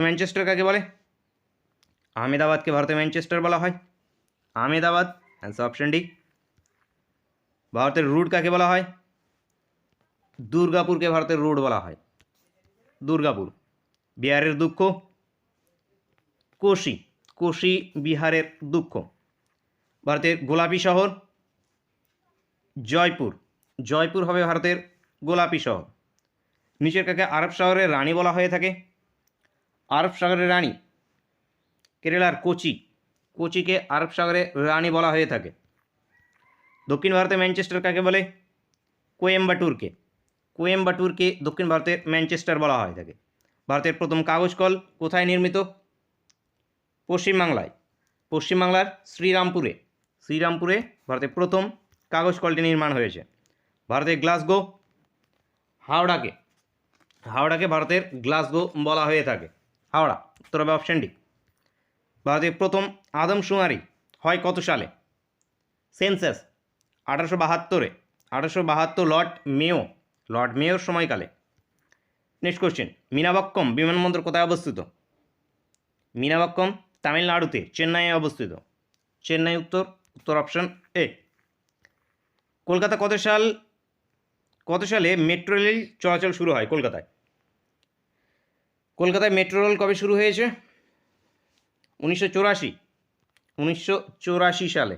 Manchester কাকে বলে? আহমেদাবাদকে ভারতের ম্যানচেস্টার বলা হয়। Ahmedabad, answer option D. ভারতের রুট কাকে বলা হয়? দুর্গাপুরকে ভারতের রুট বলা হয়। দুর্গাপুর। বিহারের দুঃখ? কোশি। কোশি বিহারের দুঃখ। ভারতের গোলাপি শহর? জয়পুর। জয়পুর হবে ভারতের গোলাপি শহর। নিচের কাকে আরব সাগরের রানী বলা হয়ে থাকে? আরব সাগরের রানী? কেরালার কোচি। কোচিকে আরব সাগরের রানী বলা হয়ে থাকে। দক্ষিণ ভারতের ম্যানচেস্টার কাকে বলে? কোয়েম্বাটুরকে। কোয়েম্বাটুরকে দক্ষিণ ভারতের ম্যানচেস্টার বলা হয়ে থাকে। ভারতের প্রথম কাগজ কল কোথায় নির্মিত? পশ্চিমবাংলায়। পশ্চিমবাংলার শ্রীরামপুরে। শ্রীরামপুরে ভারতের প্রথম কাগজ কলটি নির্মাণ হয়েছে। ভারতের গ্লাসগো? হাওড়াকে। হাওড়াকে ভারতের গ্লাসগো বলা হয়ে থাকে। হাওড়া, উত্তর হবে অপশন ডি। ভারতের প্রথম আদমশুমারি হয় কত সালে? সেন্সাস 1872-এ। 1872 লর্ড মেয়োর সময়কালে। নেক্সট কোশ্চেন, মীনাবাক্কম বিমানবন্দর কোথায় অবস্থিত? মীনাবাক্কম তামিলনাড়ুতে, চেন্নাইয়ে অবস্থিত। চেন্নাই উত্তর অপশন এ। কলকাতা কত সালে মেট্রো রেল চলাচল শুরু হয় কলকাতায়? কলকাতায় মেট্রো রেল কবে শুরু হয়েছে? 1984 সালে।